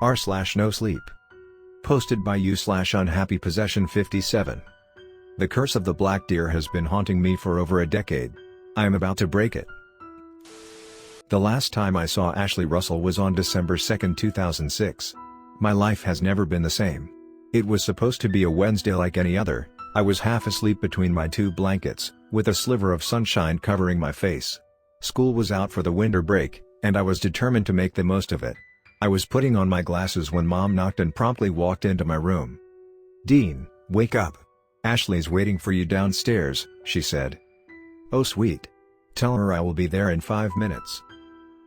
r/NoSleep. Posted by u/unhappypossession57. The curse of the black deer has been haunting me for over a decade. I am about to break it. The last time I saw Ashley Russell was on December 2, 2006. My life has never been the same. It was supposed to be a Wednesday like any other. I was half asleep between my two blankets, with a sliver of sunshine covering my face. School was out for the winter break, and I was determined to make the most of it. I was putting on my glasses when Mom knocked and promptly walked into my room. "Dean, wake up. Ashley's waiting for you downstairs," she said. "Oh sweet. Tell her I will be there in 5 minutes."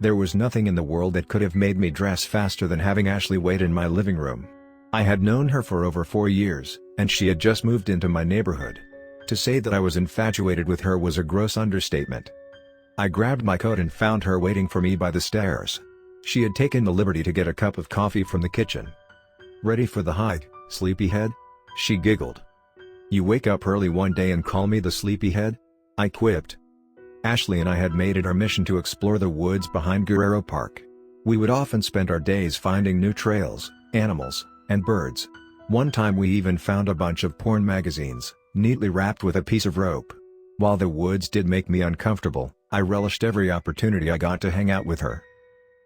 There was nothing in the world that could have made me dress faster than having Ashley wait in my living room. I had known her for over 4 years, and she had just moved into my neighborhood. To say that I was infatuated with her was a gross understatement. I grabbed my coat and found her waiting for me by the stairs. She had taken the liberty to get a cup of coffee from the kitchen. "Ready for the hike, sleepyhead?" she giggled. "You wake up early one day and call me the sleepyhead?" I quipped. Ashley and I had made it our mission to explore the woods behind Guerrero Park. We would often spend our days finding new trails, animals, and birds. One time we even found a bunch of porn magazines, neatly wrapped with a piece of rope. While the woods did make me uncomfortable, I relished every opportunity I got to hang out with her.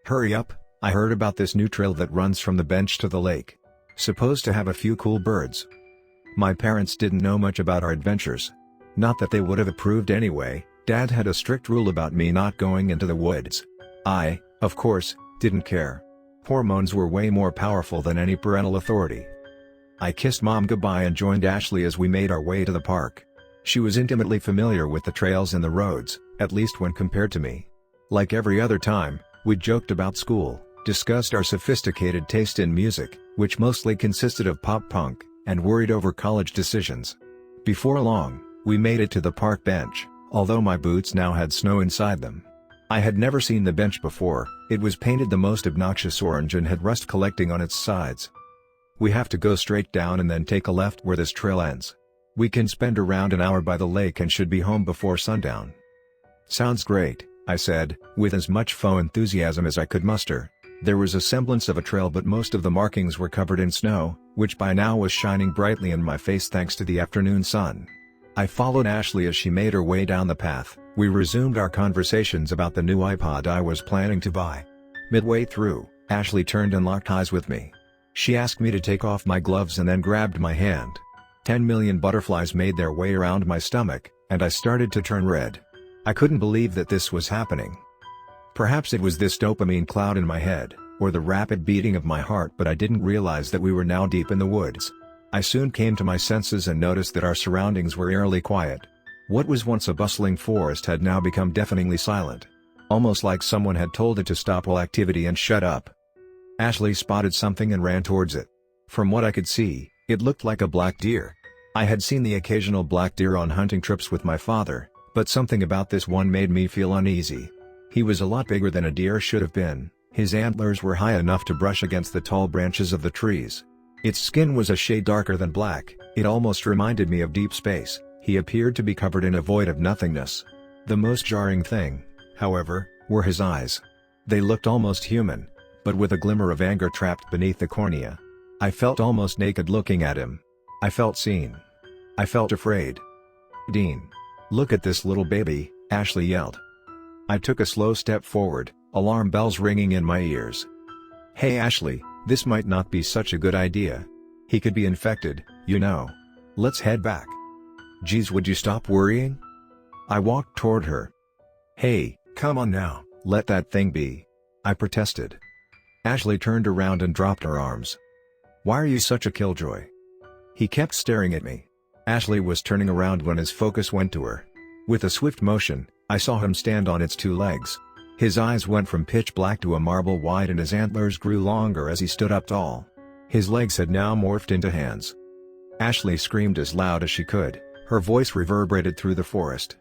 "Hurry up, I heard about this new trail that runs from the bench to the lake. Supposed to have a few cool birds." My parents didn't know much about our adventures. Not that they would have approved anyway. Dad had a strict rule about me not going into the woods. I, of course, didn't care. Hormones were way more powerful than any parental authority. I kissed Mom goodbye and joined Ashley as we made our way to the park. She was intimately familiar with the trails and the roads, at least when compared to me. Like every other time, we joked about school, discussed our sophisticated taste in music, which mostly consisted of pop-punk, and worried over college decisions. Before long, we made it to the park bench, although my boots now had snow inside them. I had never seen the bench before. It was painted the most obnoxious orange and had rust collecting on its sides. "We have to go straight down and then take a left where this trail ends. We can spend around an hour by the lake and should be home before sundown." "Sounds great," I said, with as much faux enthusiasm as I could muster. There was a semblance of a trail, but most of the markings were covered in snow, which by now was shining brightly in my face thanks to the afternoon sun. I followed Ashley as she made her way down the path. We resumed our conversations about the new iPod I was planning to buy. Midway through, Ashley turned and locked eyes with me. She asked me to take off my gloves and then grabbed my hand. 10 million butterflies made their way around my stomach, and I started to turn red. I couldn't believe that this was happening. Perhaps it was this dopamine cloud in my head, or the rapid beating of my heart, but I didn't realize that we were now deep in the woods. I soon came to my senses and noticed that our surroundings were eerily quiet. What was once a bustling forest had now become deafeningly silent. Almost like someone had told it to stop all activity and shut up. Ashley spotted something and ran towards it. From what I could see, it looked like a black deer. I had seen the occasional black deer on hunting trips with my father, but something about this one made me feel uneasy. He was a lot bigger than a deer should have been. His antlers were high enough to brush against the tall branches of the trees. Its skin was a shade darker than black. It almost reminded me of deep space. He appeared to be covered in a void of nothingness. The most jarring thing, however, were his eyes. They looked almost human, but with a glimmer of anger trapped beneath the cornea. I felt almost naked looking at him. I felt seen. I felt afraid. "Dean, look at this little baby," Ashley yelled. I took a slow step forward, alarm bells ringing in my ears. "Hey Ashley, this might not be such a good idea. He could be infected, you know. Let's head back." "Geez, would you stop worrying?" I walked toward her. "Hey, come on now, let that thing be," I protested. Ashley turned around and dropped her arms. "Why are you such a killjoy?" He kept staring at me. Ashley was turning around when his focus went to her. With a swift motion, I saw him stand on its two legs. His eyes went from pitch black to a marble white and his antlers grew longer as he stood up tall. His legs had now morphed into hands. Ashley screamed as loud as she could. Her voice reverberated through the forest.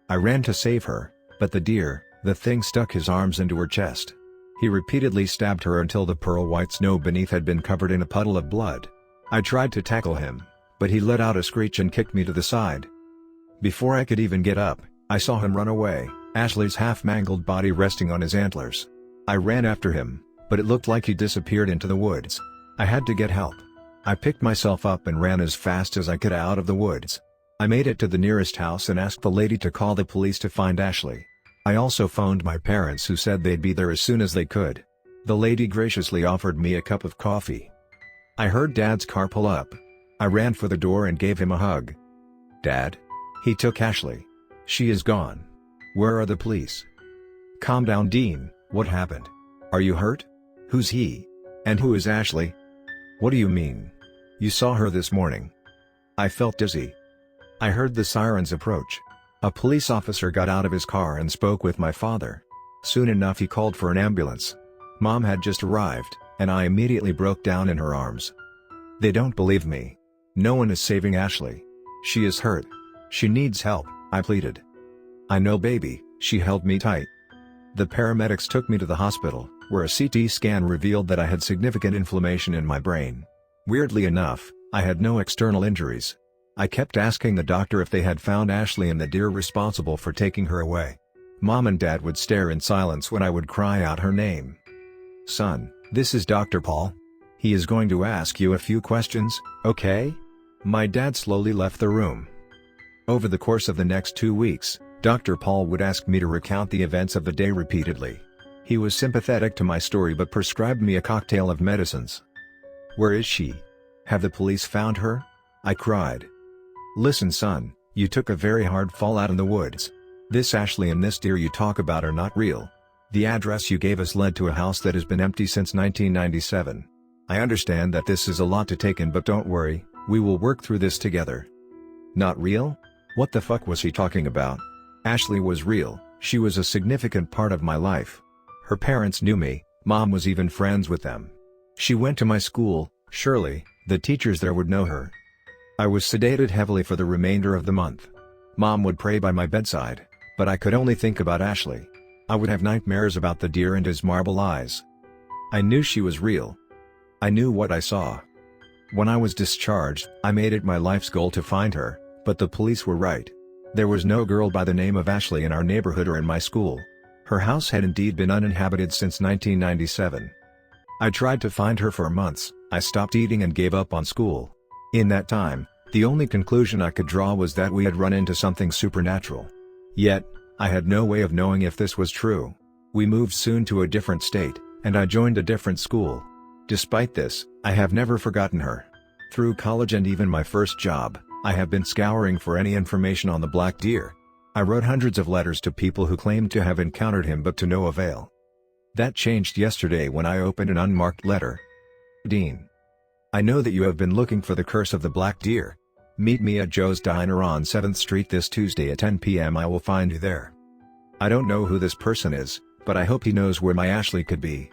I ran to save her, but the thing stuck his arms into her chest. He repeatedly stabbed her until the pearl-white snow beneath had been covered in a puddle of blood. I tried to tackle him, but he let out a screech and kicked me to the side. Before I could even get up, I saw him run away, Ashley's half-mangled body resting on his antlers. I ran after him, but it looked like he disappeared into the woods. I had to get help. I picked myself up and ran as fast as I could out of the woods. I made it to the nearest house and asked the lady to call the police to find Ashley. I also phoned my parents, who said they'd be there as soon as they could. The lady graciously offered me a cup of coffee. I heard Dad's car pull up. I ran for the door and gave him a hug. "Dad?" "He took Ashley. She is gone." "Where are the police?" "Calm down, Dean, what happened? Are you hurt? Who's he? And who is Ashley?" "What do you mean? You saw her this morning." I felt dizzy. I heard the sirens approach. A police officer got out of his car and spoke with my father. Soon enough he called for an ambulance. Mom had just arrived, and I immediately broke down in her arms. "They don't believe me. No one is saving Ashley. She is hurt. She needs help," I pleaded. "I know, baby," she held me tight. The paramedics took me to the hospital, where a CT scan revealed that I had significant inflammation in my brain. Weirdly enough, I had no external injuries. I kept asking the doctor if they had found Ashley and the deer responsible for taking her away. Mom and Dad would stare in silence when I would cry out her name. "Son, this is Dr. Paul. He is going to ask you a few questions, okay?" My dad slowly left the room. Over the course of the next 2 weeks, Dr. Paul would ask me to recount the events of the day repeatedly. He was sympathetic to my story but prescribed me a cocktail of medicines. "Where is she? Have the police found her?" I cried. "Listen, son, you took a very hard fall out in the woods. This Ashley and this deer you talk about are not real. The address you gave us led to a house that has been empty since 1997. I understand that this is a lot to take in, but don't worry, we will work through this together." "Not real? What the fuck was he talking about? Ashley was real. She was a significant part of my life. Her parents knew me, Mom was even friends with them. She went to my school, surely, the teachers there would know her. I was sedated heavily for the remainder of the month. Mom would pray by my bedside, but I could only think about Ashley. I would have nightmares about the deer and his marble eyes. I knew she was real. I knew what I saw. When I was discharged, I made it my life's goal to find her, but the police were right. There was no girl by the name of Ashley in our neighborhood or in my school. Her house had indeed been uninhabited since 1997. I tried to find her for months. I stopped eating and gave up on school. In that time, the only conclusion I could draw was that we had run into something supernatural. Yet, I had no way of knowing if this was true. We moved soon to a different state, and I joined a different school. Despite this, I have never forgotten her. Through college and even my first job, I have been scouring for any information on the black deer. I wrote hundreds of letters to people who claimed to have encountered him, but to no avail. That changed yesterday when I opened an unmarked letter. "Dean, I know that you have been looking for the curse of the black deer. Meet me at Joe's Diner on 7th Street this Tuesday at 10 p.m. I will find you there. I don't know who this person is, but I hope he knows where my Ashley could be.